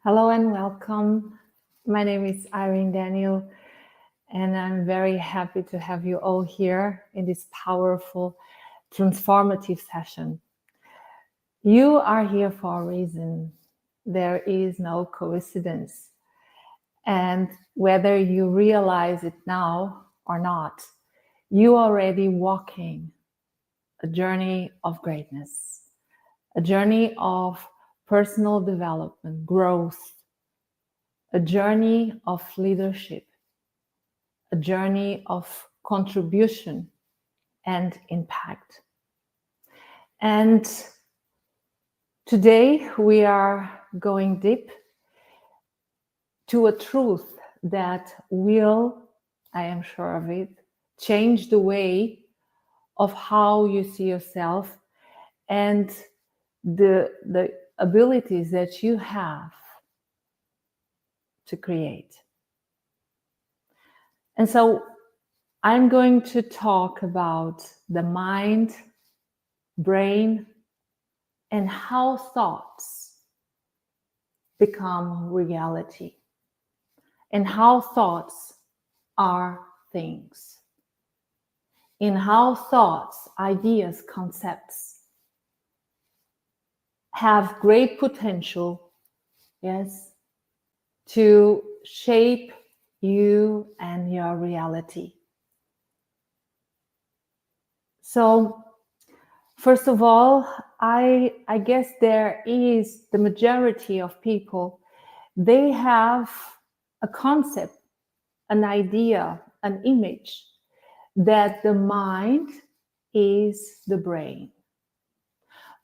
Hello and welcome. My name is Irene Daniel, and I'm very happy to have you all here in this powerful, transformative session. You are here for a reason. There is no coincidence. And whether you realize it now or not, you are already walking a journey of greatness, a journey of personal development, growth, a journey of leadership, a journey of contribution and impact. And today we are going deep to a truth that will, I am sure of it, change the way of how you see yourself and the abilities that you have to create. And so I'm going to talk about the mind, brain, and how thoughts become reality, and how thoughts are things, in how thoughts, ideas, concepts have great potential, yes, to shape you and your reality. So, first of all, I guess there is the majority of people, they have a concept, an idea, an image that the mind is the brain.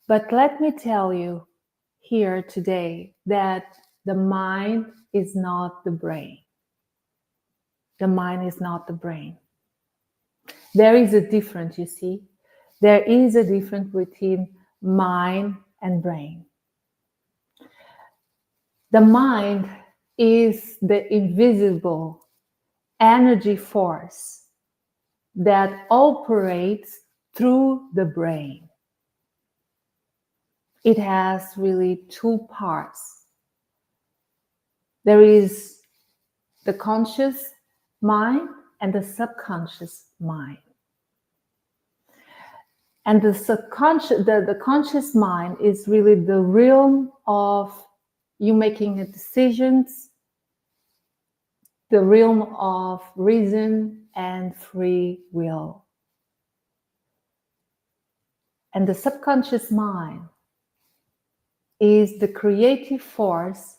But let me tell you here today that the mind is not the brain. The mind is not the brain. There is a difference, you see. There is a difference between mind and brain. The mind is the invisible energy force that operates through the brain. It has really two parts. There is the conscious mind and the subconscious mind. And the conscious mind is really the realm of you making decisions, the realm of reason and free will. And the subconscious mind is the creative force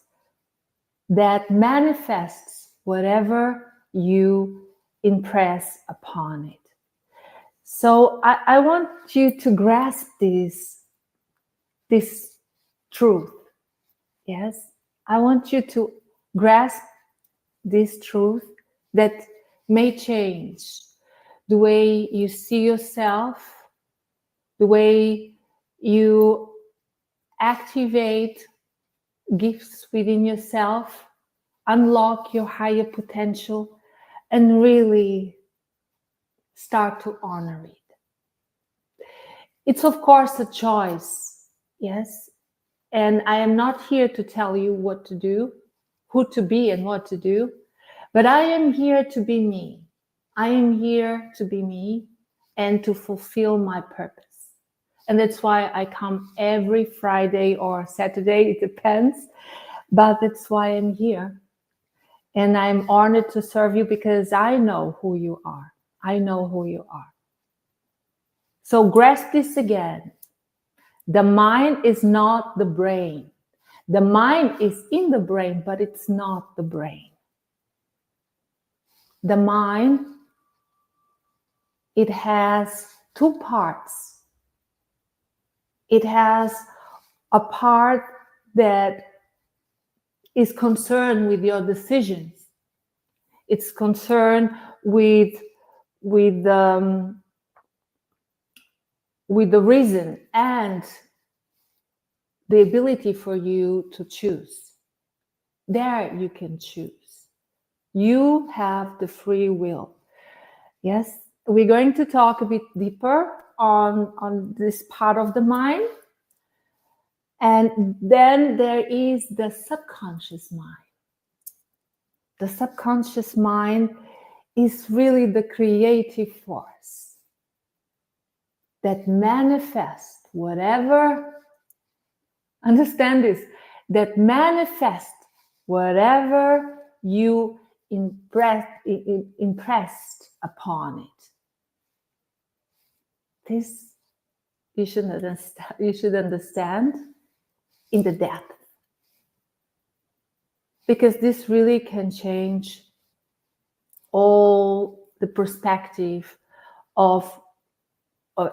that manifests whatever you impress upon it. So I want you to grasp this truth. Yes, I want you to grasp this truth that may change the way you see yourself, the way you activate gifts within yourself, unlock your higher potential, and really start to honor it. It's of course a choice, yes, and I am not here to tell you what to do, who to be and what to do, but I am here to be me. I am here to be me and to fulfill my purpose. And that's why I come every Friday or Saturday, it depends, but that's why I'm here. And I'm honored to serve you because I know who you are. I know who you are. So grasp this again. The mind is not the brain. The mind is in the brain, but it's not the brain. The mind, it has two parts. It has a part that is concerned with your decisions. It's concerned with the reason and the ability for you to choose. There you can choose. You have the free will. Yes, we're going to talk a bit deeper on this part of the mind. And then there is the subconscious mind. The subconscious mind is really the creative force that manifests whatever, understand this, that manifests whatever you impressed upon it. This you should understand in the depth. Because this really can change all the perspective of,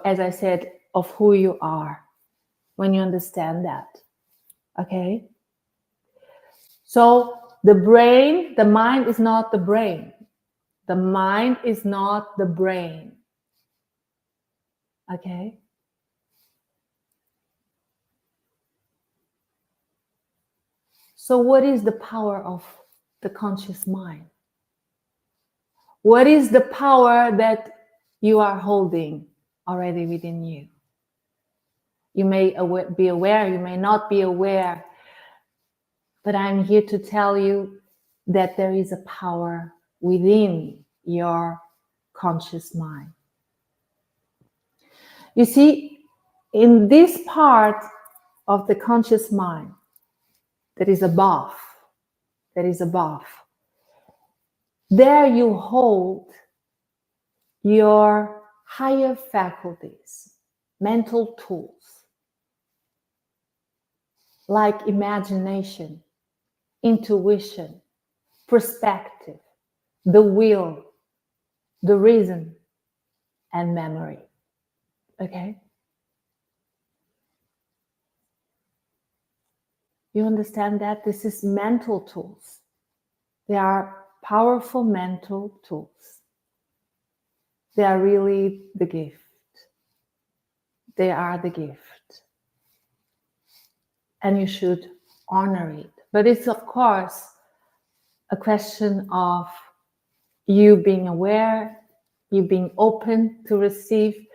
as I said, of who you are when you understand that. Okay? So the brain, the mind is not the brain. The mind is not the brain. Okay? So what is the power of the conscious mind? What is the power that you are holding already within you? You may be aware, you may not be aware, but I'm here to tell you that there is a power within your conscious mind. You see, in this part of the conscious mind that is above, there you hold your higher faculties, mental tools, like imagination, intuition, perspective, the will, the reason, and memory. Okay? You understand that? This is mental tools. They are powerful mental tools. They are really the gift. They are the gift. And you should honor it. But it's, of course, a question of you being aware, you being open to receive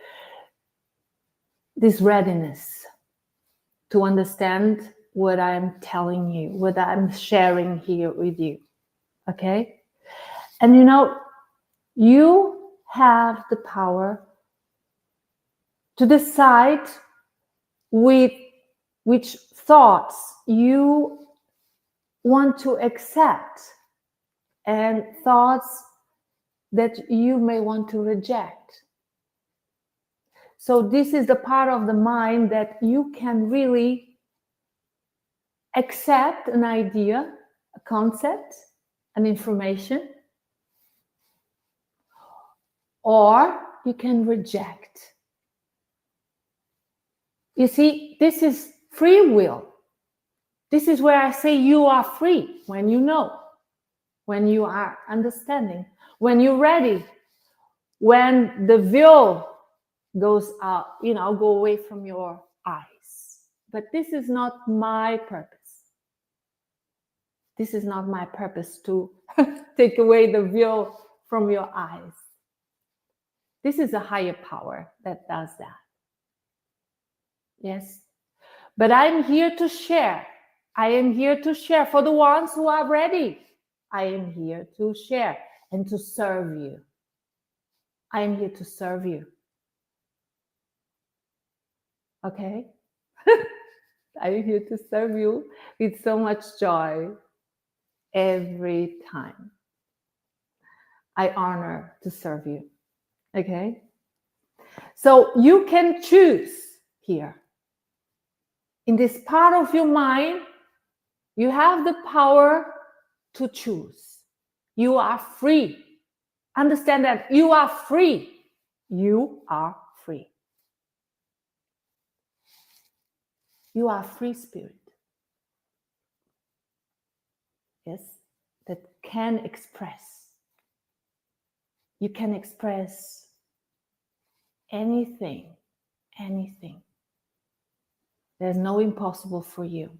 this readiness to understand what I'm telling you, what I'm sharing here with you. Okay? And you know, you have the power to decide with which thoughts you want to accept and thoughts that you may want to reject. So this is the part of the mind that you can really accept an idea, a concept, an information, or you can reject. You see, this is free will. This is where I say you are free, when you know, when you are understanding, when you're ready, when the veil goes out, go away from your eyes. But this is not my purpose. This is not my purpose to take away the veil from your eyes. This is a higher power that does that. Yes. But I'm here to share. I am here to share for the ones who are ready. I am here to share and to serve you. I am here to serve you. Okay? I'm here to serve you with so much joy every time. I honor to serve you. Okay? So you can choose here. In this part of your mind, you have the power to choose. You are free. Understand that you are free. You are free. You are free spirit. Yes, that can express. You can express anything, anything. There's no impossible for you.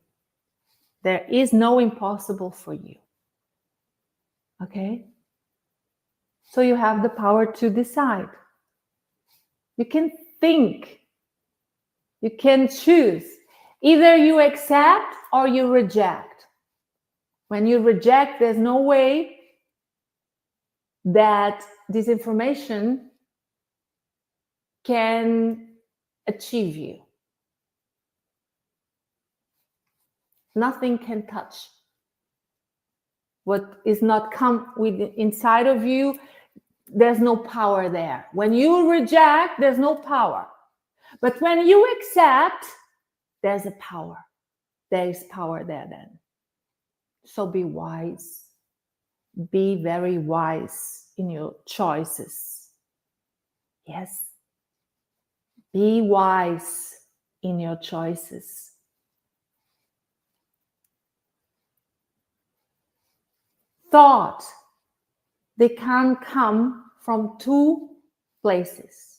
There is no impossible for you. Okay? So you have the power to decide. You can think. You can choose. Either you accept or you reject. When you reject, there's no way that this information can achieve you. Nothing can touch what is not come with inside of you. There's no power there. When you reject, there's no power. But when you accept, there's a power. There is power there then. So be wise. Be very wise in your choices. Yes. Be wise in your choices. Thought, they can come from two places.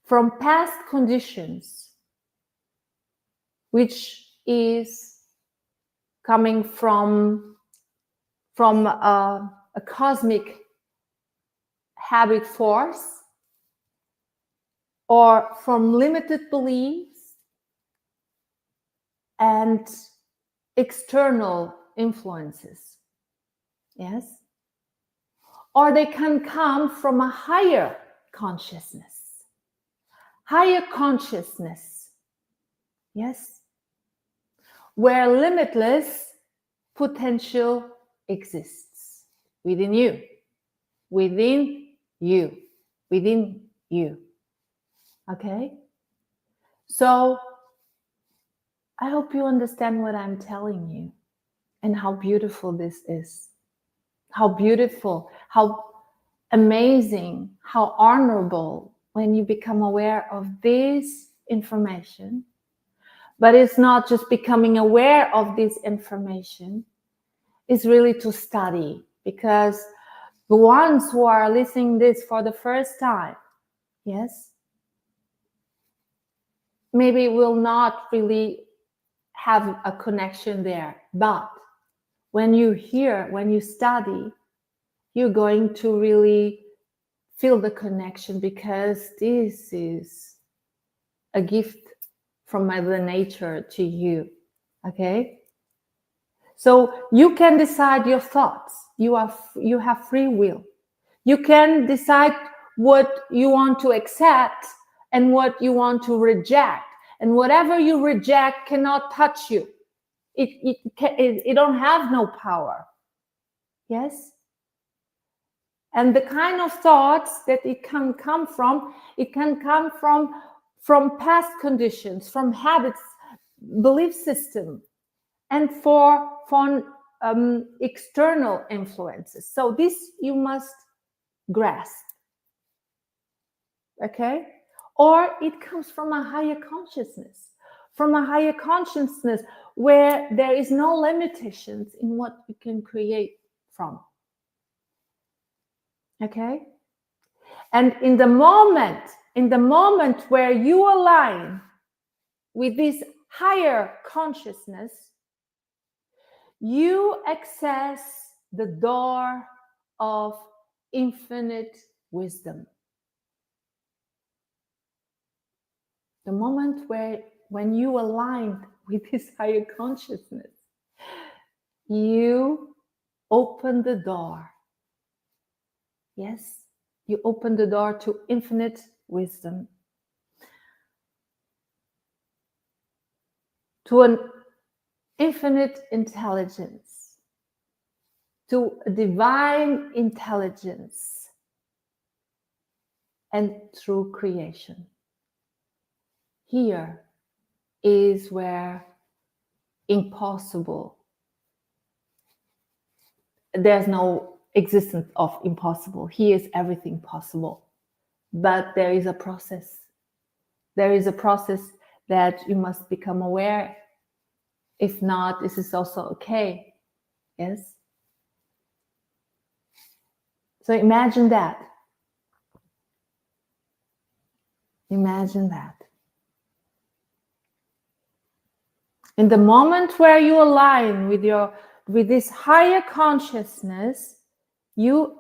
From past conditions, which is coming from a cosmic habit force, or from limited beliefs and external influences. Yes? Or they can come from a higher consciousness. Higher consciousness. Yes? Where limitless potential exists within you. Within you. Within you. Okay? So, I hope you understand what I'm telling you and how beautiful this is. How beautiful, how amazing, how honorable when you become aware of this information. But it's not just becoming aware of this information, it's really to study, because the ones who are listening this for the first time, yes, maybe will not really have a connection there. But when you hear, when you study, you're going to really feel the connection, because this is a gift from Mother Nature to you. Okay? So you can decide your thoughts. You have free will. You can decide what you want to accept and what you want to reject. And whatever you reject cannot touch you. It don't have no power. Yes? And the kind of thoughts that it can come from past conditions, from habits, belief system, and from external influences. So this you must grasp. Okay? Or it comes from a higher consciousness. From a higher consciousness where there is no limitations in what we can create from. Okay? And in the moment where you align with this higher consciousness, you access the door of infinite wisdom. The moment when you align with this higher consciousness, you open the door. Yes, you open the door to infinite wisdom, to an infinite intelligence, to a divine intelligence, and through creation. Here is where impossible, there's no existence of impossible. Here is everything possible. But there is a process. There is a process that you must become aware. If not, this is also okay. Yes? So imagine that. Imagine that. In the moment where you align with this higher consciousness, you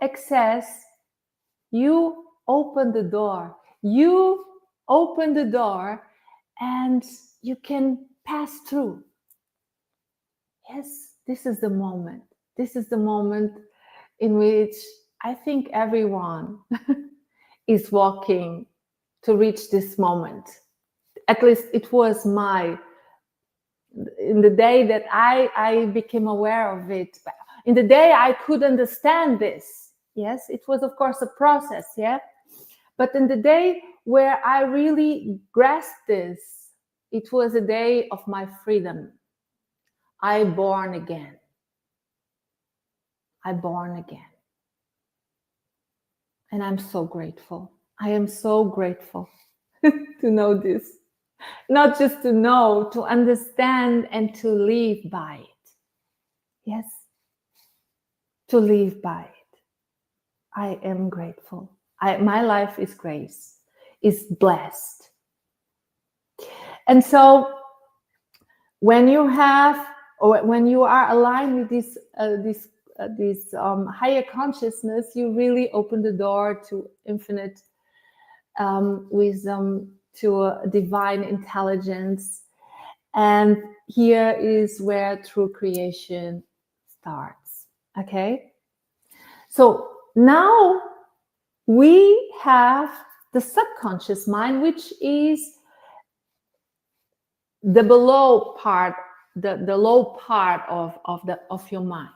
open the door. You open the door and you can pass through. Yes, this is the moment. This is the moment in which I think everyone is walking to reach this moment. At least it was in the day that I became aware of it. In the day I could understand this. Yes, it was of course a process, yeah. But in the day where I really grasped this, it was a day of my freedom. I born again. I born again. And I'm so grateful. I am so grateful to know this. Not just to know, to understand and to live by it. Yes, to live by it. I am grateful. My life is grace, is blessed. And so when you are aligned with this higher consciousness, you really open the door to infinite wisdom, to a divine intelligence. And here is where true creation starts. Okay? So now we have the subconscious mind, which is the below part, the low part of your mind.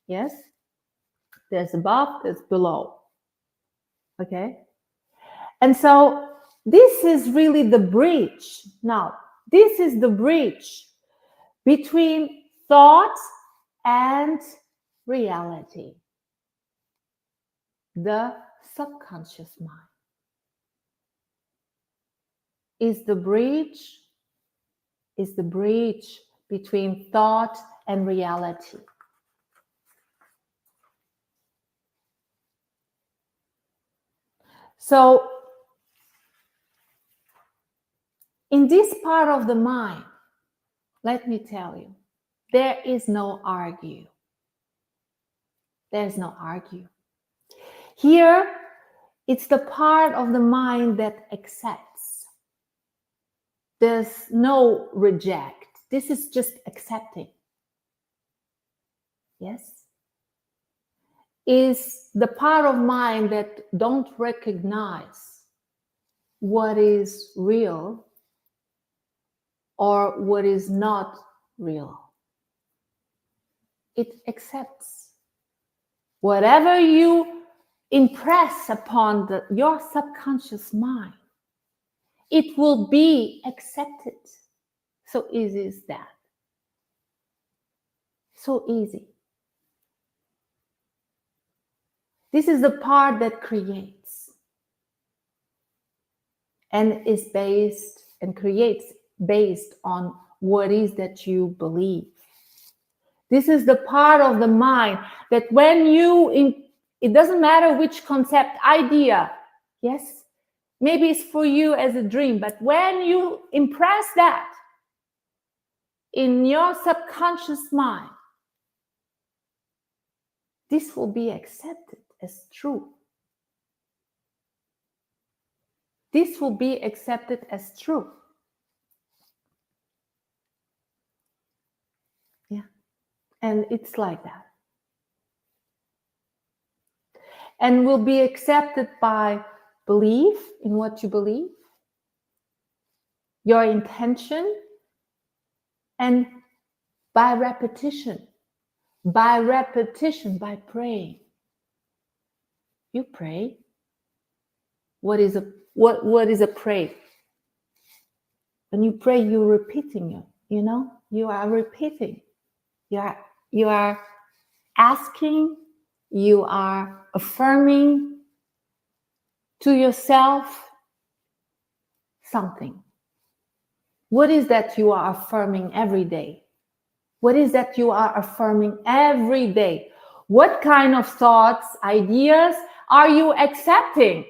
Yes? There's above, there's below. Okay? And so this is really the bridge. Now, this is the bridge between thought and reality. The subconscious mind is the bridge, is the bridge between thought and reality. So, in this part of the mind, let me tell you, there is no argue. There's no argue. Here, it's the part of the mind that accepts. There's no reject. This is just accepting. Yes? Is the part of mind that don't recognize what is real or what is not real. It accepts. Whatever you impress upon your subconscious mind, it will be accepted. So easy is that. So easy. This is the part that creates and is based and creates based on what is that you believe. This is the part of the mind that when it doesn't matter which concept, idea, yes, maybe it's for you as a dream, but when you impress that in your subconscious mind, this will be accepted as true. This will be accepted as true. Yeah. And it's like that. And will be accepted by belief in what you believe, your intention, and by repetition. By repetition, by praying. You pray. What is a pray? When you pray, you're repeating it. You are repeating. You are asking. You are affirming to yourself something. What is that you are affirming every day? What is that you are affirming every day? What kind of thoughts, ideas are you accepting?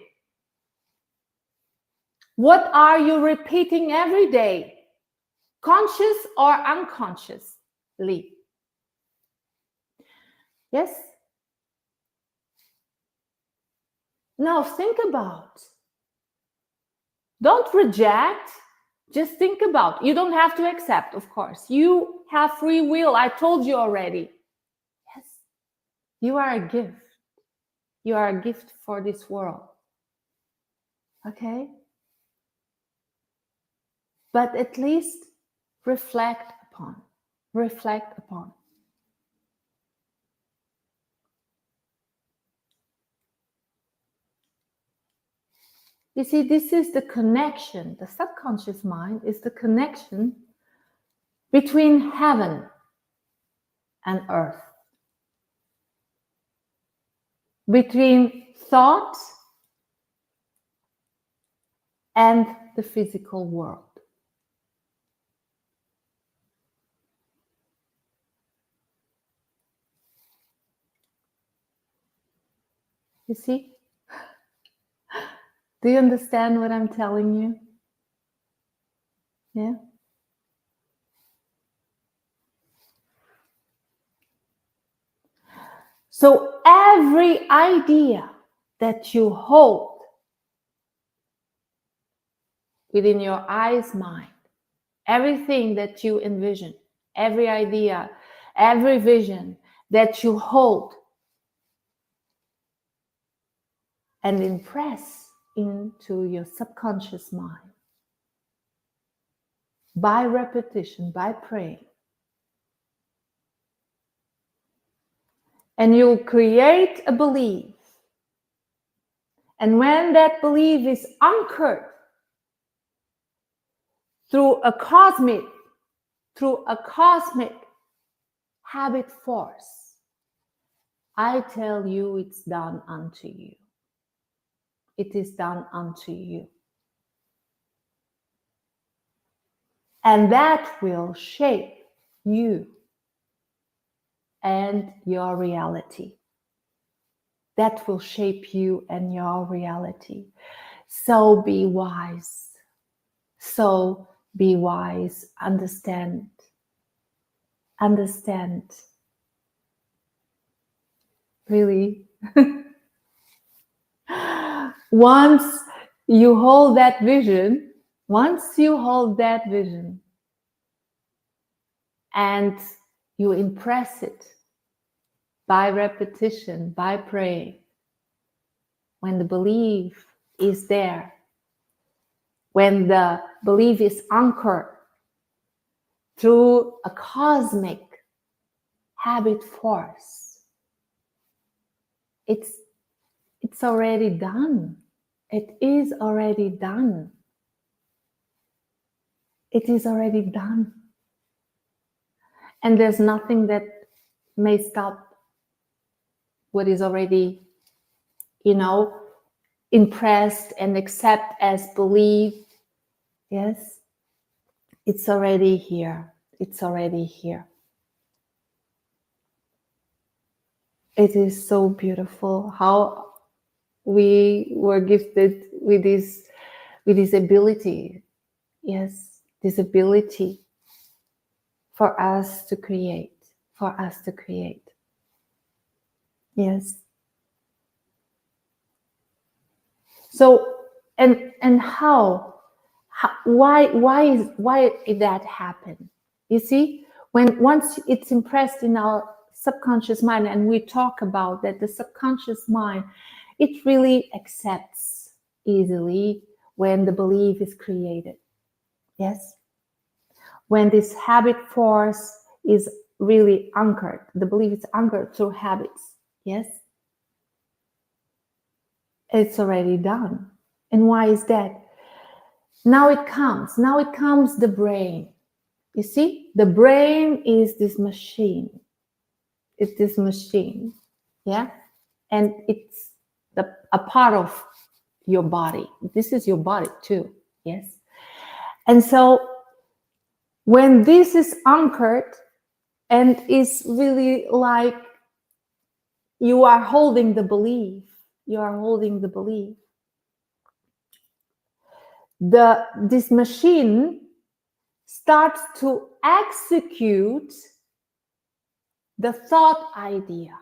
What are you repeating every day? Conscious or unconsciously? Yes? Now think about. Don't reject. Just think about. You don't have to accept, of course. You have free will. I told you already. Yes. You are a gift. You are a gift for this world. Okay? But at least reflect upon. Reflect upon. You see, this is the connection. The subconscious mind is the connection between heaven and earth. Between thought and the physical world. You see? Do you understand what I'm telling you? Yeah? So every idea that you hold within your eyes, mind, everything that you envision, every idea, every vision that you hold and impress into your subconscious mind by repetition, by praying. And you'll create a belief. And when that belief is anchored through a cosmic habit force, I tell you, it's done unto you. It is done unto you. And that will shape you and your reality. That will shape you and your reality. So be wise. So be wise. Understand. Understand. Really. Once you hold that vision, and you impress it by repetition, by praying, when the belief is there, when the belief is anchored through a cosmic habit force, it's already done. It is already done. It is already done. And there's nothing that may stop what is already, impressed and accept as belief. Yes, it's already here. It's already here. It is so beautiful how we were gifted with this ability. Yes, this ability for us to create. Yes. So, and how why did that happen? You see, once it's impressed in our subconscious mind, and we talk about that, the subconscious mind, it really accepts easily when the belief is created. Yes. When this habit force is really anchored, the belief is anchored through habits. Yes. It's already done. And why is that? Now it comes the brain. You see, the brain is this machine. It's this machine. Yeah. And it's a part of your body. This is your body too. Yes. And so when this is anchored and is really like you are holding the belief, this machine starts to execute the thought idea.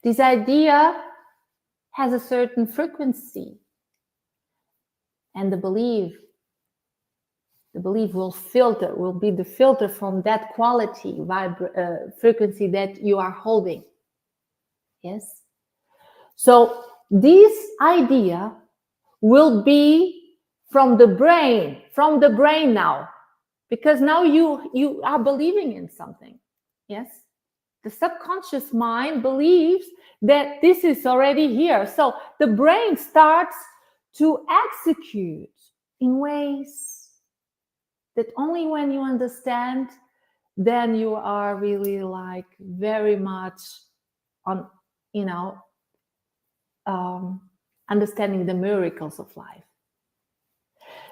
This idea has a certain frequency, and the belief will be the filter from that quality, frequency that you are holding. Yes. So this idea will be from the brain now, because now you are believing in something. Yes. The subconscious mind believes that this is already here. So the brain starts to execute in ways that only when you understand, then you are really like very much on, understanding the miracles of life.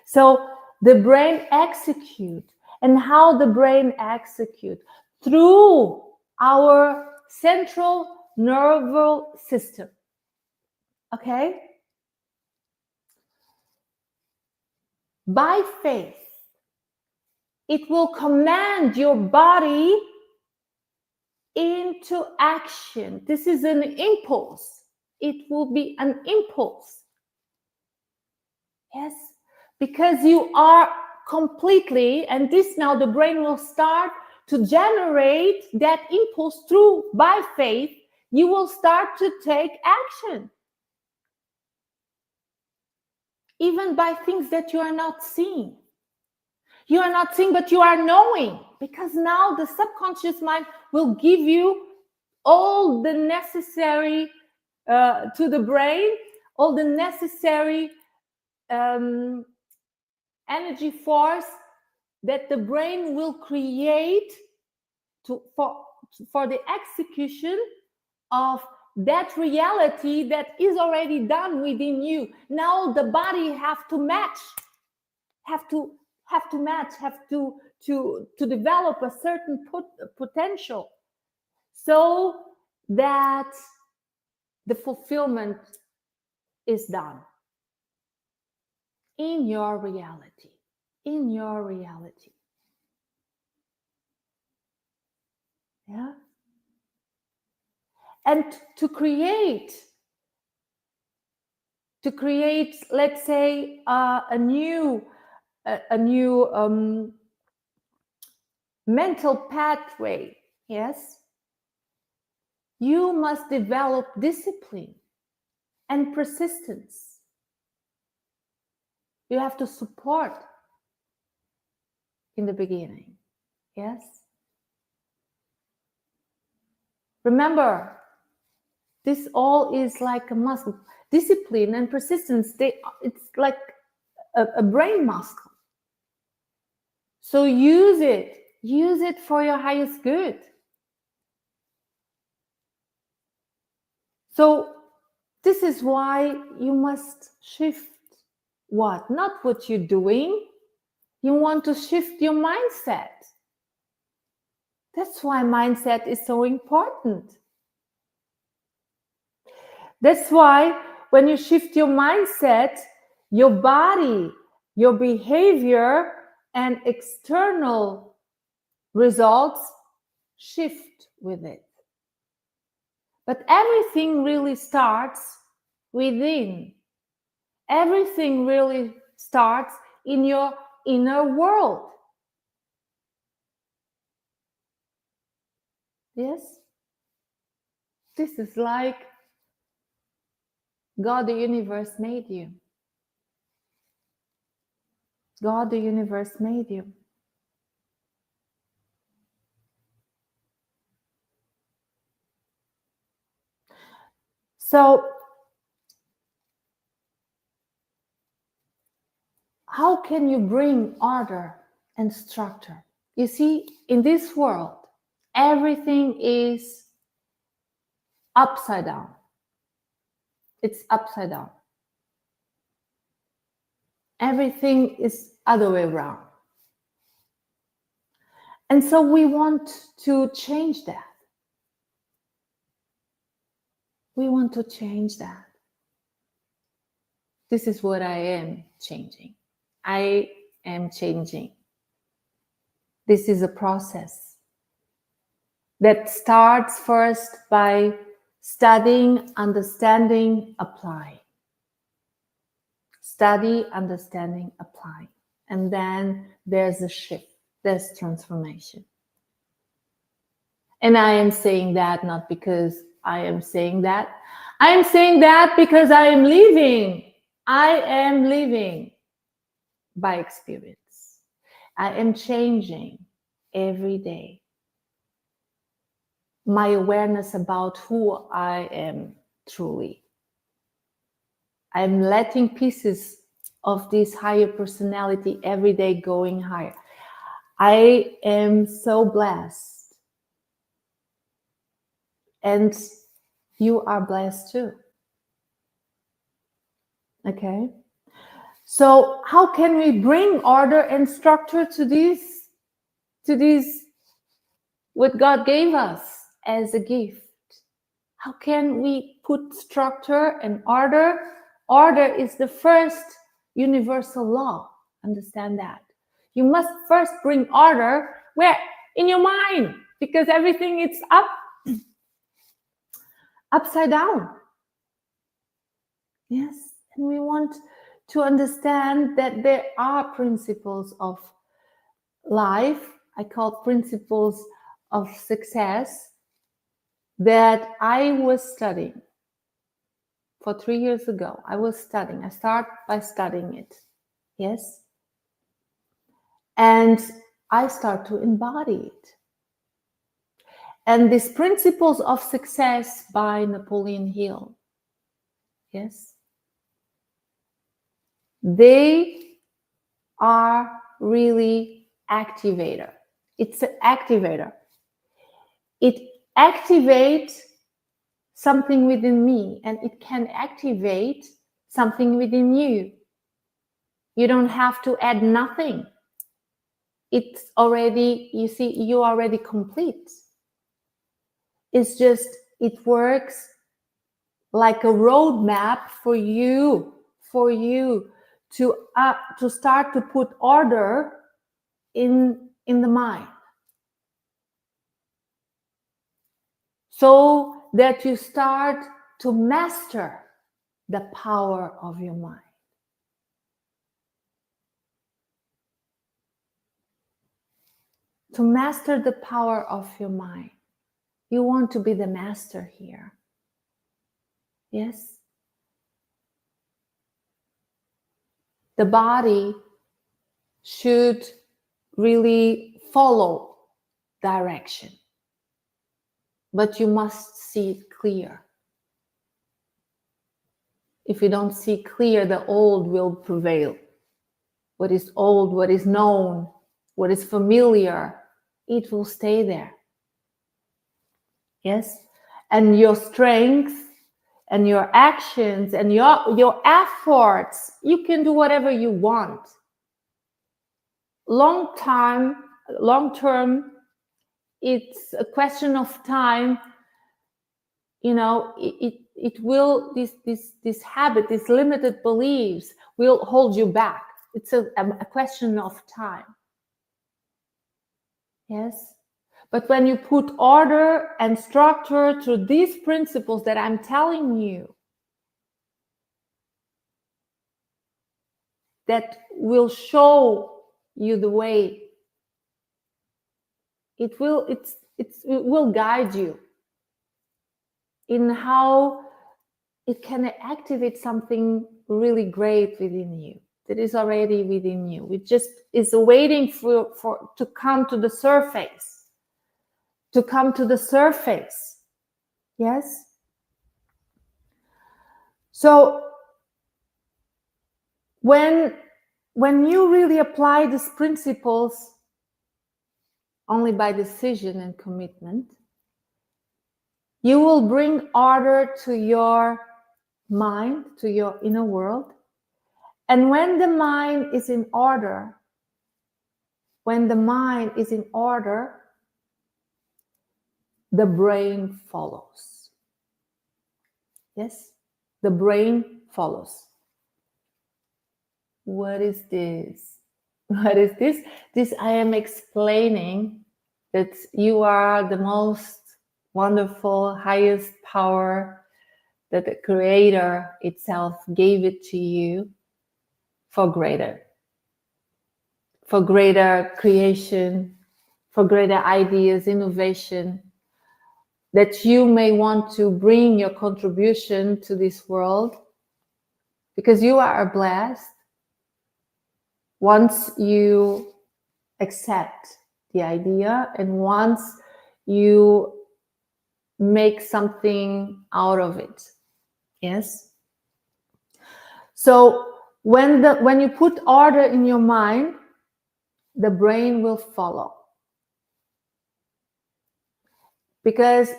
So the brain execute, and how the brain execute? Through our central nervous system. Okay? By faith, it will command your body into action. This is an impulse. It will be an impulse. Yes, because you are completely, and this now the brain will start to generate that impulse by faith. You will start to take action. Even by things that you are not seeing. You are not seeing, but you are knowing, because now the subconscious mind will give you all the necessary to the brain, all the necessary energy force that the brain will create for the execution of that reality that is already done within you. Now the body have to match have to match, have to develop a certain potential, so that the fulfillment is done in your reality. In your reality. Yeah. And to create, let's say, a new mental pathway, yes, you must develop discipline and persistence. You have to support in the beginning, yes. Remember, this all is like a muscle. Discipline and persistence, it's like a brain muscle. So use it for your highest good. So this is why you must shift what? Not what you're doing. You want to shift your mindset. That's why mindset is so important. That's why when you shift your mindset, your body, your behavior, and external results shift with it. But everything really starts within. Everything really starts in your inner world. Yes? This is like God, the universe made you. God, the universe made you. So, how can you bring order and structure? You see, in this world, everything is upside down. It's upside down. Everything is other way around. And so we want to change that. We want to change that. This is what I am changing. I am changing. This is a process that starts first by studying, understanding, applying. Study, understanding, apply. And then there's a shift, there's transformation. And I am saying that not because I am saying that. I am saying that because I am living. I am living by experience. I am changing every day. My awareness about who I am truly. I'm letting pieces of this higher personality every day going higher. I am so blessed. And you are blessed too. Okay? So how can we bring order and structure to these, what God gave us as a gift? How can we put structure and order? Order is the first universal law. Understand that. You must first bring order where? In your mind, because everything is upside down. Yes, and we want to understand that there are principles of life, I call principles of success, that I was studying for 3 years ago. I start by studying it. Yes. And I start to embody it. And these principles of success by Napoleon Hill. Yes. They are really activator. It's an activator. It activates something within me, and it can activate something within you. You don't have to add nothing. It's already, you see, you're already complete. It's just, it works like a roadmap for you to start to put order in the mind, so that you start to master the power of your mind. To master the power of your mind. You want to be the master here. Yes? The body should really follow direction, but you must see it clear. If you don't see clear, the old will prevail. What is old, what is known, what is familiar, it will stay there. Yes? And your strength and your actions and your efforts, you can do whatever you want. Long term, it's a question of time. You know, it will, this habit, these limited beliefs will hold you back. It's a question of time. Yes? But when you put order and structure to these principles that I'm telling you, that will show you the way, it will guide you in how it can activate something really great within you that is already within you. It just is waiting for to come to the surface. To come to the surface. Yes? So when you really apply these principles only by decision and commitment, you will bring order to your mind, to your inner world. And when the mind is in order, the brain follows. Yes? The brain follows. What is this? What is this? This I am explaining that you are the most wonderful, highest power, that the Creator itself gave it to you for greater creation, for greater ideas, innovation, that you may want to bring your contribution to this world, because you are blessed once you accept the idea and once you make something out of it. Yes? So when you put order in your mind, the brain will follow. Because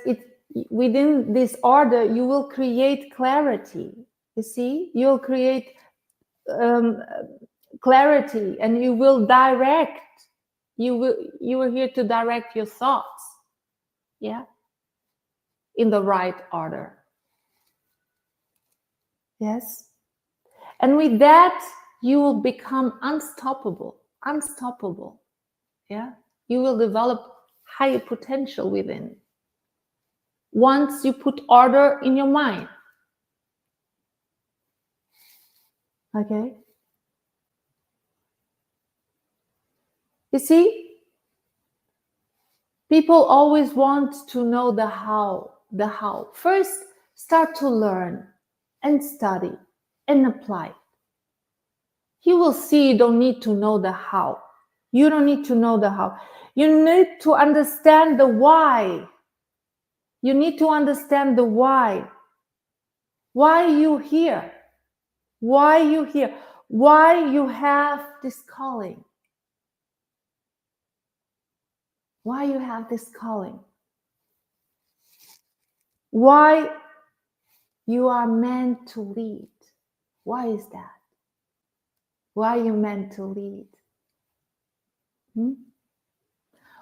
within this order, you will create clarity. You see? You'll create clarity, and you will direct. You are here to direct your thoughts. Yeah? In the right order. Yes? And with that, you will become unstoppable. Yeah? You will develop higher potential within. Once you put order in your mind. Okay? You see, people always want to know the how. First, start to learn and study and apply. You will see you don't need to know the how. You don't need to know the how. You need to understand the why. You need to understand the why. Why you here? Why you here? Why you have this calling? Why you have this calling? Why you are meant to lead? Why is that? Why are you meant to lead?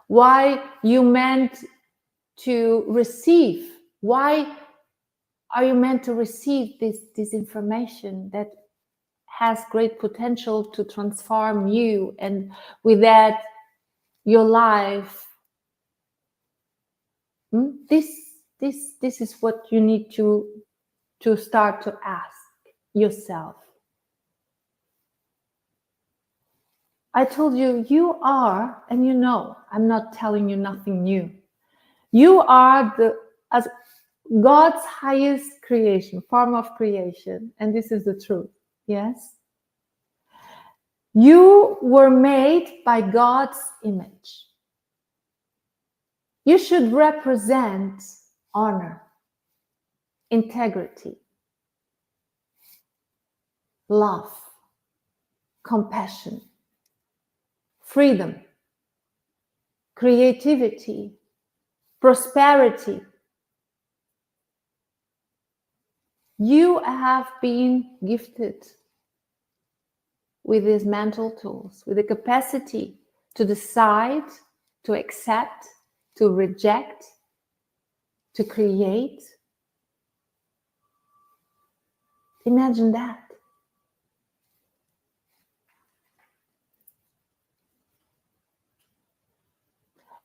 Why you meant to receive? Why are you meant to receive this information that has great potential to transform you, and with that your life? This is what you need to start to ask yourself. I told you, you are, and you know, I'm not telling you nothing new. You are as God's highest creation, form of creation, and this is the truth. Yes? You were made by God's image. You should represent honor, integrity, love, compassion, freedom, creativity, prosperity. You have been gifted with these mental tools, with the capacity to decide, to accept, to reject, to create. Imagine that.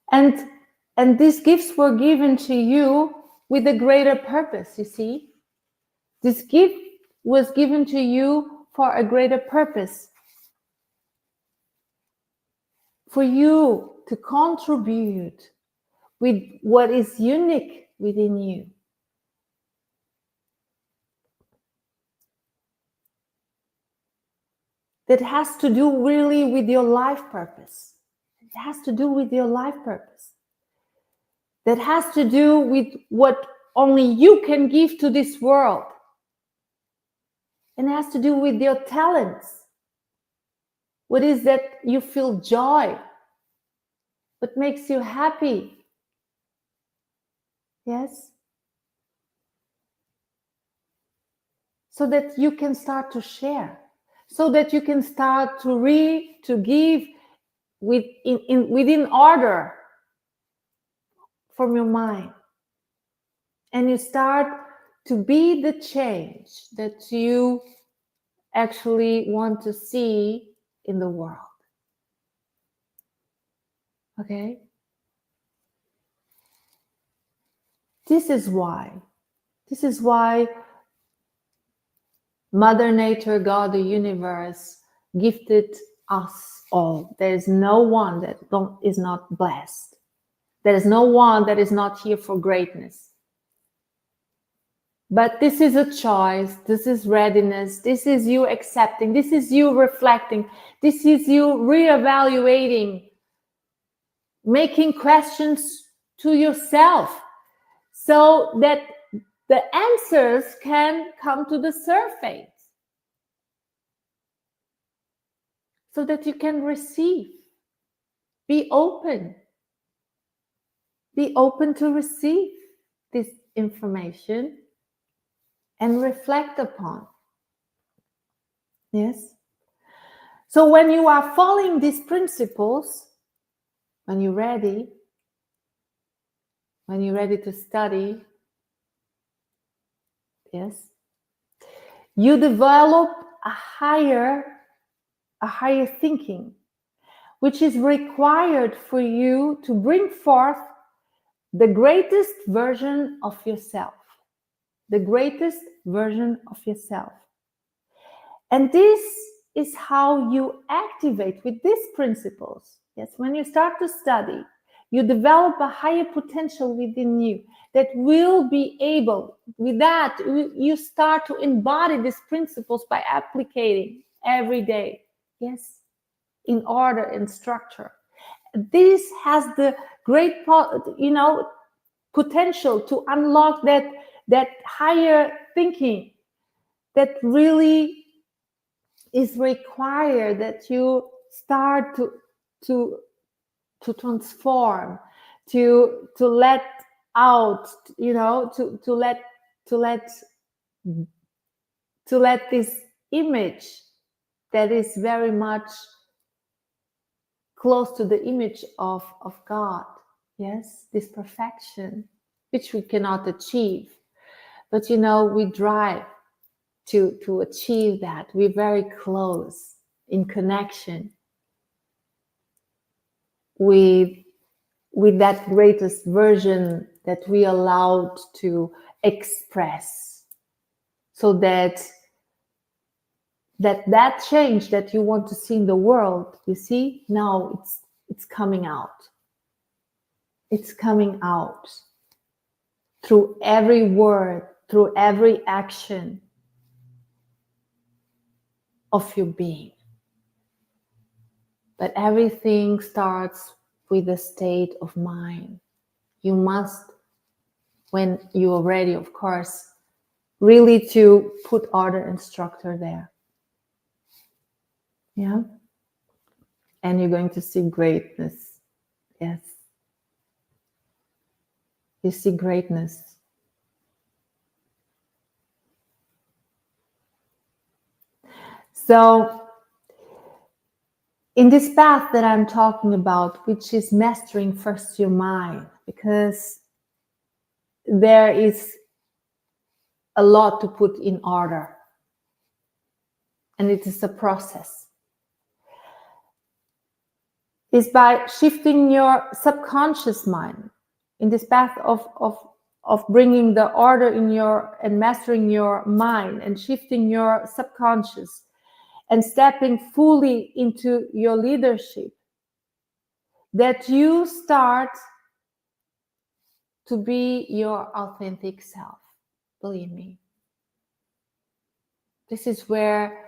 And these gifts were given to you with a greater purpose, you see. This gift was given to you for a greater purpose. For you to contribute with what is unique within you. That has to do really with your life purpose. It has to do with your life purpose. That has to do with what only you can give to this world. And it has to do with your talents. What is that you feel joy? What makes you happy? Yes? So that you can start to share. So that you can start to give within order from your mind. And you start to be the change that you actually want to see in the world. Okay? This is why Mother Nature, God, the universe, gifted us all. There is no one that is not blessed. There is no one that is not here for greatness. But this is a choice. This is readiness. This is you accepting. This is you reflecting. This is you reevaluating, making questions to yourself so that the answers can come to the surface. So that you can receive. Be open. Be open to receive this information and reflect upon. Yes? So when you are following these principles, when you're ready to study, yes, you develop a higher thinking, which is required for you to bring forth the greatest version of yourself. The greatest version of yourself. And this is how you activate with these principles. Yes, when you start to study, you develop a higher potential within you that will be able, with that, you start to embody these principles by applicating every day. Yes, in order and structure. This has the great, potential to unlock that higher thinking that really is required, that you start to transform, to let out, to let this image that is very much close to the image of God. Yes, this perfection, which we cannot achieve. But we drive to achieve that. We're very close in connection with that greatest version that we allowed to express, so that change that you want to see in the world, you see, now it's coming out. It's coming out through every word, through every action of your being. But everything starts with a state of mind. You must, when you are ready, of course, really to put order and structure there. Yeah? And you're going to see greatness. Yes. You see greatness. So, in this path that I'm talking about, which is mastering first your mind, because there is a lot to put in order, and it is a process, is by shifting your subconscious mind in this path of bringing the order in your and mastering your mind and shifting your subconscious and stepping fully into your leadership, that you start to be your authentic self. Believe me. This is where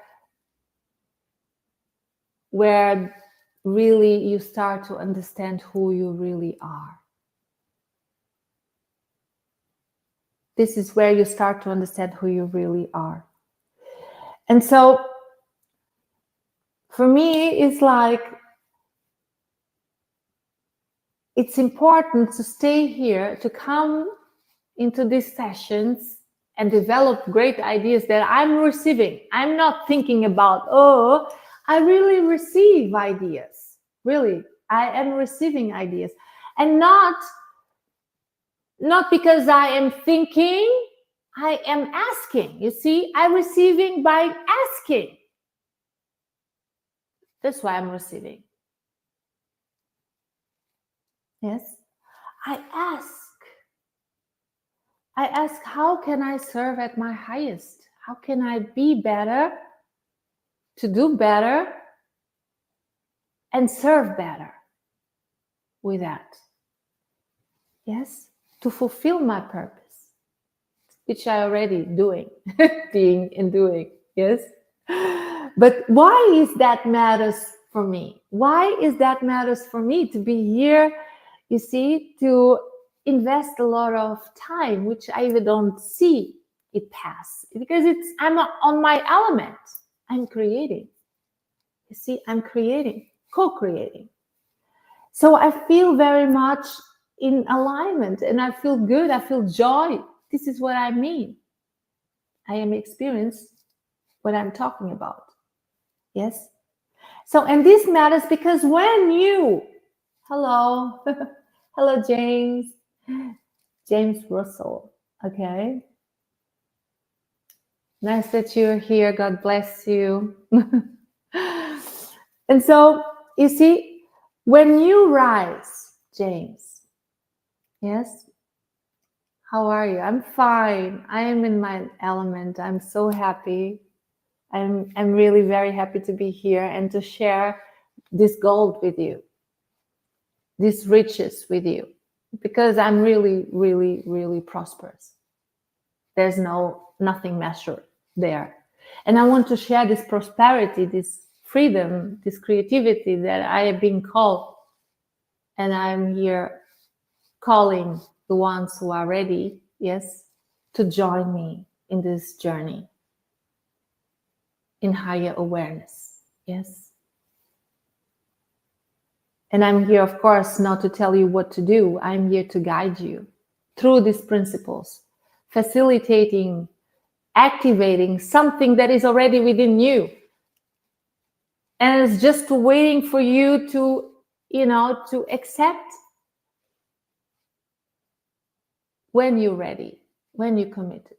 really you start to understand who you really are. This is where you start to understand who you really are. And so, for me, it's like, it's important to stay here, to come into these sessions and develop great ideas that I'm receiving. I'm not thinking about, I really receive ideas. Really, I am receiving ideas. And not because I am thinking, I am asking. You see, I'm receiving by asking. That's why I'm receiving. Yes, I ask, how can I serve at my highest? How can I be better, to do better, and serve better with that? Yes, to fulfill my purpose, which I already doing, being and doing. Yes, but why is that matters for me? Why is that matters for me to be here? You see, to invest a lot of time, which I even don't see it pass, because I'm on my element. I'm creating. You see, I'm creating, co-creating. So I feel very much in alignment, and I feel good. I feel joy. This is what I mean. I am experiencing what I'm talking about. Yes. So, and this matters because when you, hello, hello, James Russell. Okay. Nice that you're here. God bless you. And so, you see, when you rise, James, yes, how are you? I'm fine. I am in my element. I'm so happy. I'm really very happy to be here and to share this gold with you, these riches with you, because I'm really, really, really prosperous. There's nothing measured there. And I want to share this prosperity, this freedom, this creativity that I have been called. And I'm here calling the ones who are ready, yes, to join me in this journey in higher awareness. Yes. And I'm here, of course, not to tell you what to do. I'm here to guide you through these principles, facilitating, activating something that is already within you. And it's just waiting for you to, to accept when you're ready, when you're committed.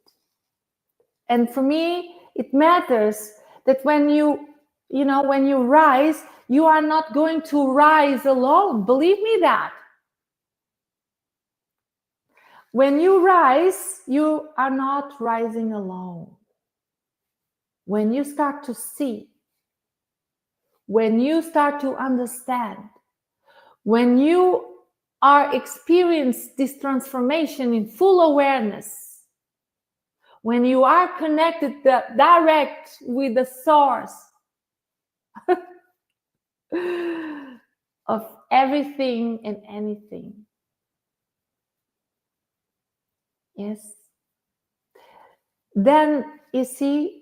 And for me, it matters that when you rise, you are not going to rise alone. Believe me that. When you rise, you are not rising alone. When you start to see, when you start to understand, when you are experiencing this transformation in full awareness, when you are connected direct with the source of everything and anything, yes, then you see,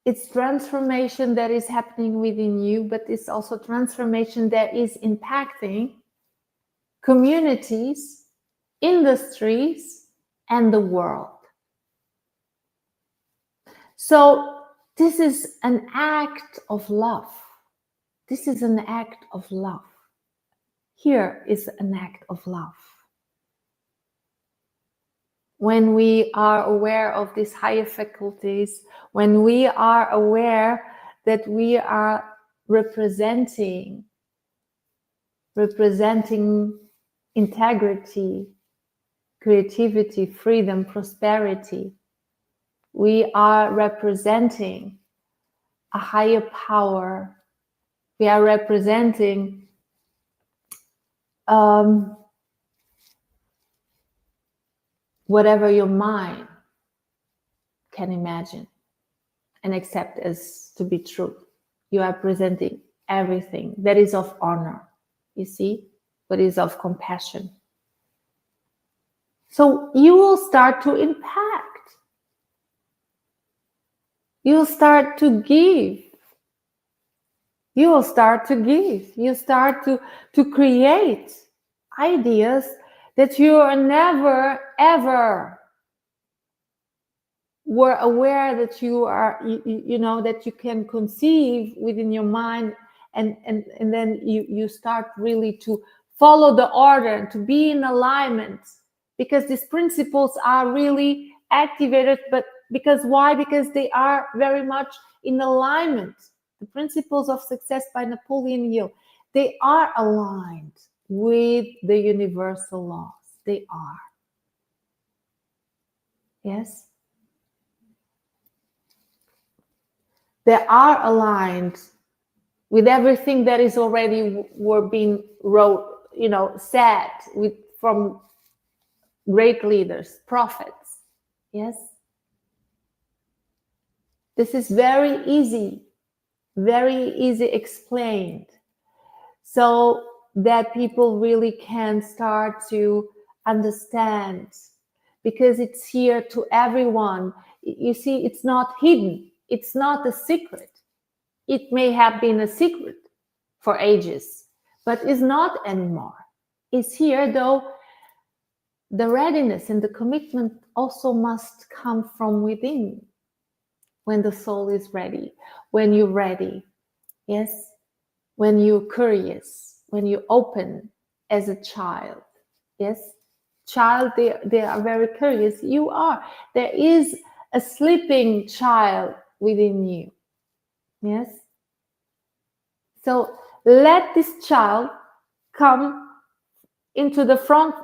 it's transformation that is happening within you, but it's also transformation that is impacting communities, industries, and the world. So this is an act of love. This is an act of love. Here is an act of love. When we are aware of these higher faculties, when we are aware that we are representing integrity, creativity, freedom, prosperity, we are representing a higher power. We are representing whatever your mind can imagine and accept as to be true. You are presenting everything that is of honor, you see, what is of compassion. So you will start to impact. You will start to give. You will start to give. You start to create ideas that you are never, ever were aware that you are, that you can conceive within your mind, and then you start really to follow the order, to be in alignment, because these principles are really activated. But because why? Because they are very much in alignment. The principles of success by Napoleon Hill, they are aligned with the universal laws. They are. Yes. They are aligned with everything that is already being said from great leaders, prophets. Yes. This is very easy explained, so that people really can start to understand, because it's here to everyone. You see, it's not hidden. It's not a secret. It may have been a secret for ages, but is not anymore. It's here, though the readiness and the commitment also must come from within. When the soul is ready, when you're ready, yes, when you're curious, when you open as a child, yes, child, they are very curious. You are. There is a sleeping child within you, yes. So let this child come into the forefront,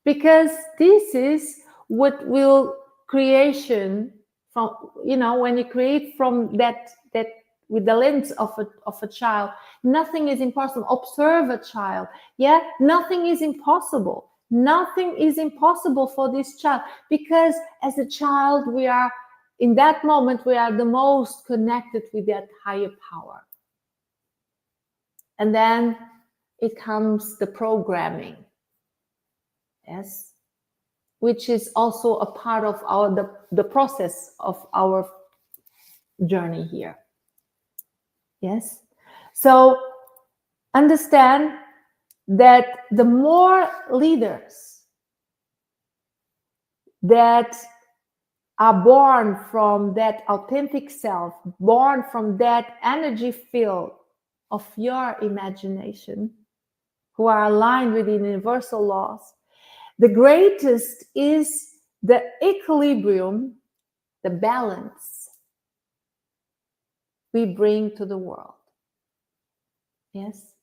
because this is what will creation from, when you create from that with the lens of a child, nothing is impossible. Observe a child. Yeah, nothing is impossible. Nothing is impossible for this child, because as a child, we are, in that moment, we are the most connected with that higher power. And then it comes the programming, yes, which is also a part of the process of our journey here. Yes. So understand that the more leaders that are born from that authentic self, born from that energy field of your imagination, who are aligned with the universal laws, the greatest is the equilibrium, the balance we bring to the world. Yes?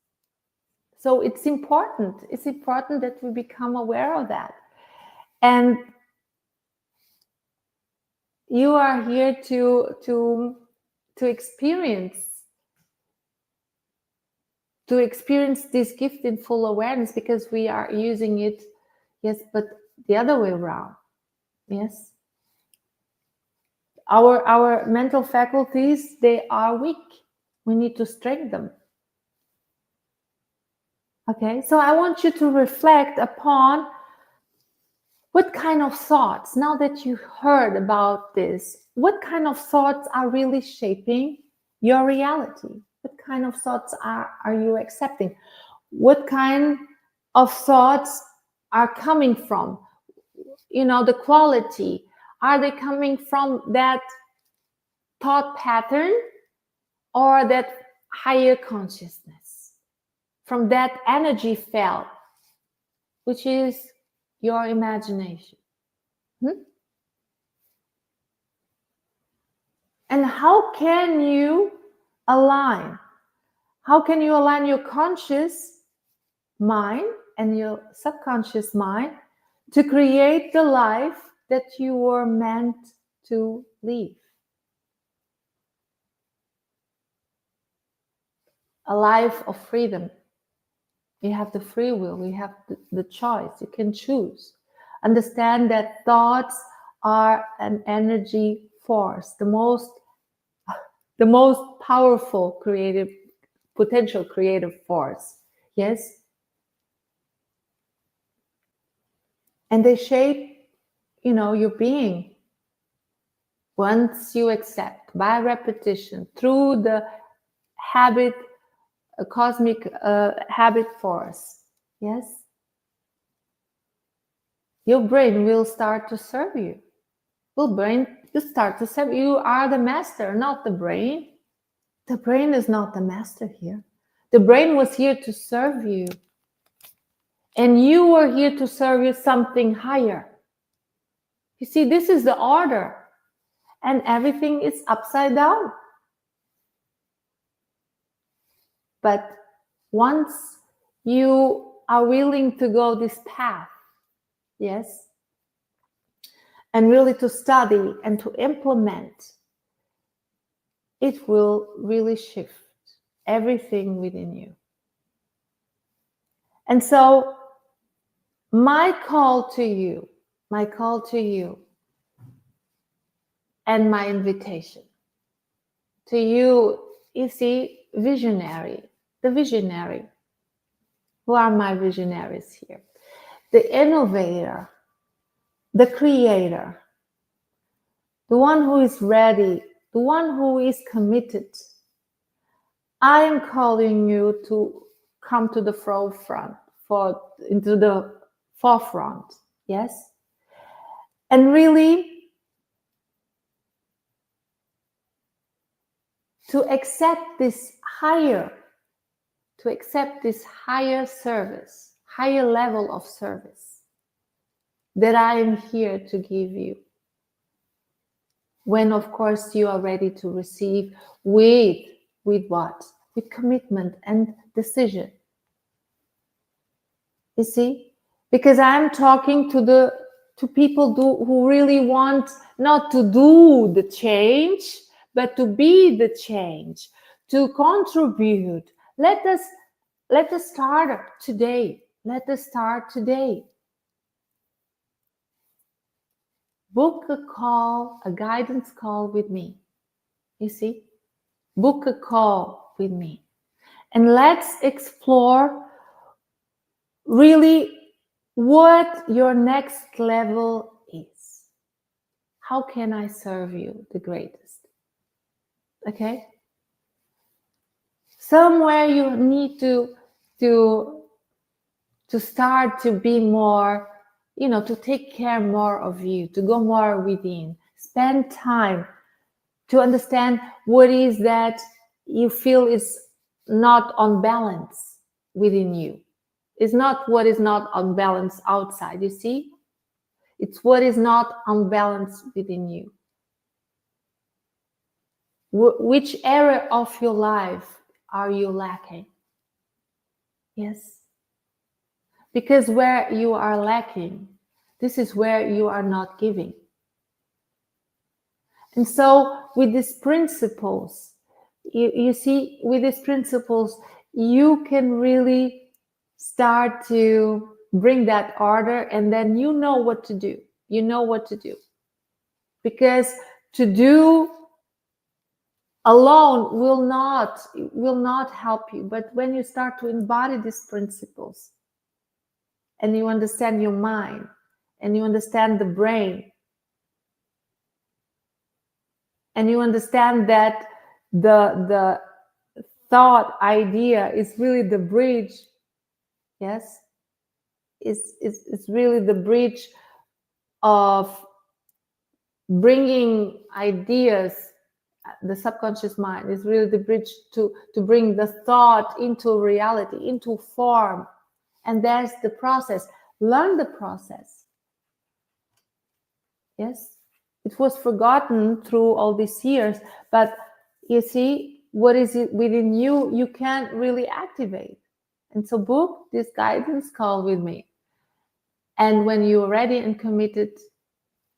So it's important. It's important that we become aware of that. And you are here to experience this gift in full awareness, because we are using it, yes, but the other way around. Yes, our mental faculties, they are weak. We need to strengthen them. Okay, so I want you to reflect upon what kind of thoughts, now that you heard about this, what kind of thoughts are really shaping your reality? What kind of thoughts are you accepting? What kind of thoughts are coming from? The quality. Are they coming from that thought pattern or that higher consciousness? From that energy field, which is your imagination. And how can you align? How can you align your conscious mind and your subconscious mind to create the life that you were meant to live? A life of freedom. You have the free will, you have the choice, you can choose. Understand that thoughts are an energy force, the most powerful potential creative force. Yes? And they shape, your being. Once you accept, by repetition, through the habit, a cosmic habit force, yes, your brain will start to serve you. You start to serve. You are the master, not the brain. The brain is not the master here. The brain was here to serve you. And you were here to serve you something higher. You see, this is the order. And everything is upside down. But once you are willing to go this path, yes, and really to study and to implement, it will really shift everything within you. And so my call to you, and my invitation to you, you see, visionary, the visionary. Who are my visionaries here? The innovator, the creator, the one who is ready, the one who is committed. I am calling you to come to the into the forefront, yes? And really to accept this higher service, higher level of service that I am here to give you. When, of course, you are ready to receive with what? With commitment and decision. You see? Because I'm talking to people who really want not to do the change, but to be the change, to contribute. Let us start today. Let us start today. Book a call, a guidance call with me. You see? Book a call with me. And let's explore really what your next level is. How can I serve you the greatest? Okay? Somewhere you need to start to be more, to take care more of you, to go more within, spend time to understand what is that you feel is not on balance within you. It's not what is not on balance outside, you see? It's what is not on balance within you. Which area of your life are you lacking? Yes. Because where you are lacking, this is where you are not giving. And so with these principles, you see, with these principles, you can really start to bring that order, and then you know what to do. You know what to do. Because to do alone will not help you. But when you start to embody these principles, and you understand your mind, and you understand the brain, and you understand that the thought idea is really the bridge, yes, is really the bridge of bringing ideas. The subconscious mind is really the bridge to bring the thought into reality, into form. And there's the process. Learn the process. Yes, it was forgotten through all these years, but you see, what is it within you, you can't really activate. And so book this guidance call with me. And when you're ready and committed,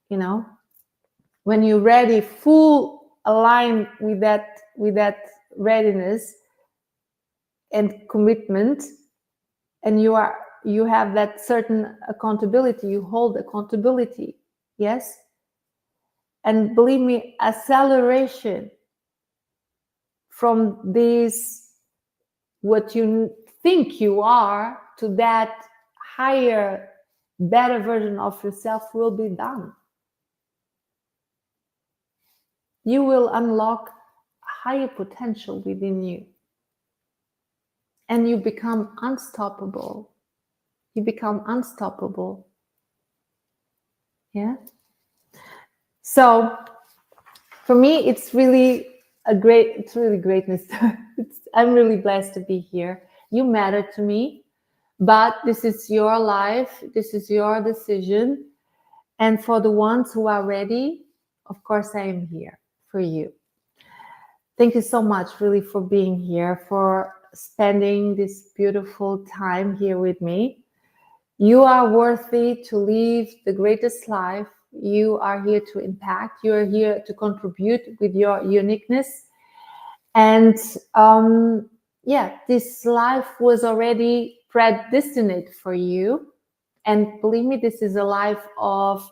you know, when you're ready, full aligned with that readiness and commitment, and you have that certain accountability, you hold accountability, yes. And believe me, acceleration from this, what you think you are, to that higher, better version of yourself will be done. You will unlock higher potential within you. And you become unstoppable. You become unstoppable. Yeah? So, for me, it's really greatness. I'm really blessed to be here. You matter to me, but this is your life. This is your decision. And for the ones who are ready, of course, I am here for you. Thank you so much, really, for being here, for spending this beautiful time here with me. You are worthy to live the greatest life. You are here to impact. You are here to contribute with your uniqueness. And this life was already predestined for you. And believe me, this is a life of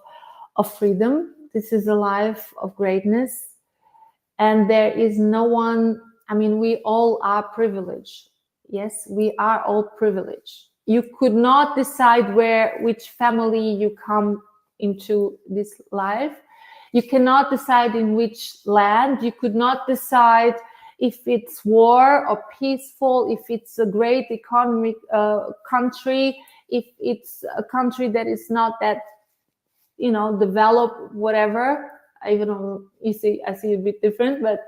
freedom. This is a life of greatness. And there is no one, I mean, we all are privileged. Yes, we are all privileged. You could not decide which family you come into this life. You cannot decide in which land. You could not decide if it's war or peaceful, if it's a great economic country, if it's a country that is not that, developed, whatever. I see a bit different, but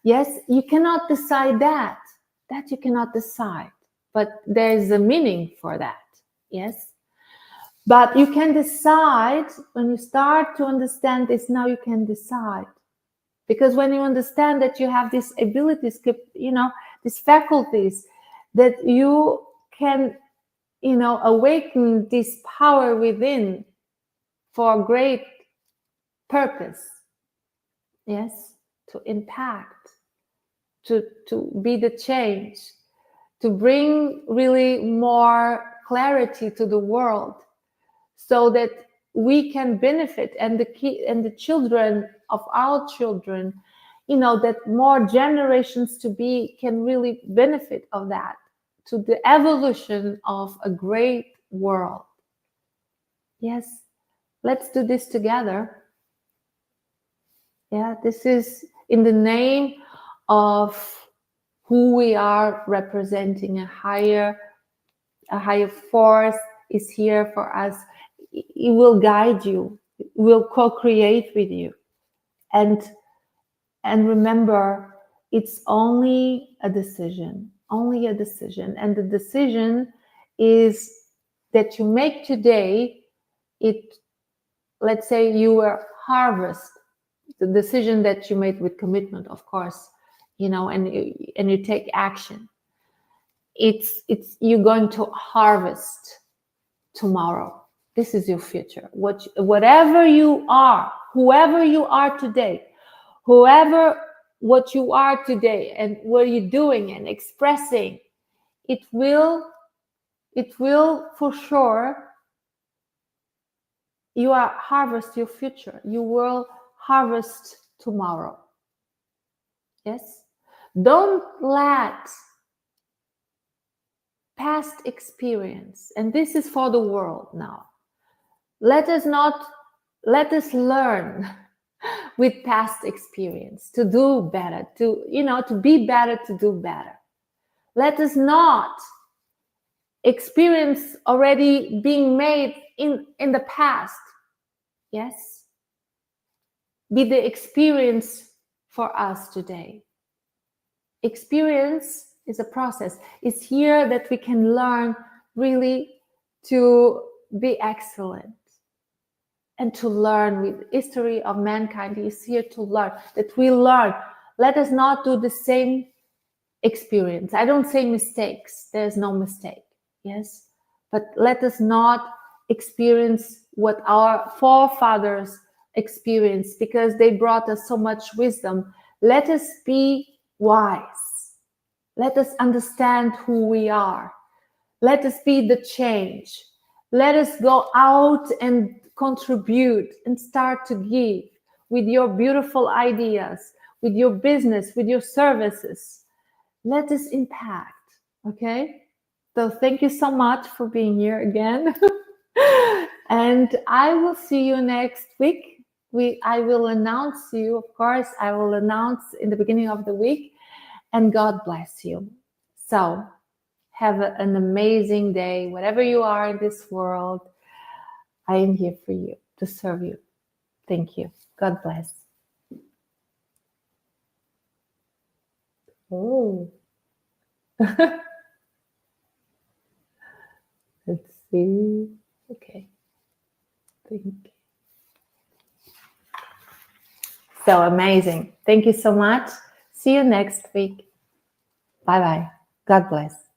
yes, you cannot decide that you cannot decide, but there is a meaning for that. Yes, but you can decide when you start to understand this. Now you can decide, because when you understand that you have these abilities, these faculties, that you can, awaken this power within for great purpose. Yes, to impact, to be the change, to bring really more clarity to the world, so that we can benefit, and the children of our children, that more generations to be can really benefit of that, to the evolution of a great world. Yes, let's do this together. Yeah, this is in the name of who we are representing. A higher force is here for us. It will guide you. It will co-create with you. And remember, it's only a decision, and the decision is that you make today. Let's say you were harvest, the decision that you made with commitment, of course, and you take action. It's you're going to harvest tomorrow. This is your future. Whatever you are, whoever you are today, what you are today, and what you're doing and expressing, it will for sure, you are harvest your future. You will harvest tomorrow. Yes? Don't let past experience, and this is for the world now, let us learn with past experience to do better, to be better, to do better. Let us not experience already being made in the past. Yes, be the experience for us today. Experience is a process. It's here that we can learn really to be excellent and to learn. With history of mankind is here to learn, that we learn. Let us not do the same experience. I don't say mistakes. There's no mistake. Yes, but let us not experience what our forefathers experienced, because they brought us so much wisdom. Let us be wise. Let us understand who we are. Let us be the change. Let us go out and contribute and start to give with your beautiful ideas, with your business, with your services. Let us impact. Okay? So thank you so much for being here again. And I will see you next week. I will announce you, of course, I will announce in the beginning of the week. And God bless you. So have an amazing day. Whatever you are in this world, I am here for you, to serve you. Thank you. God bless. Oh. Let's see. Okay. Thank you. So amazing. Thank you so much. See you next week. Bye-bye. God bless.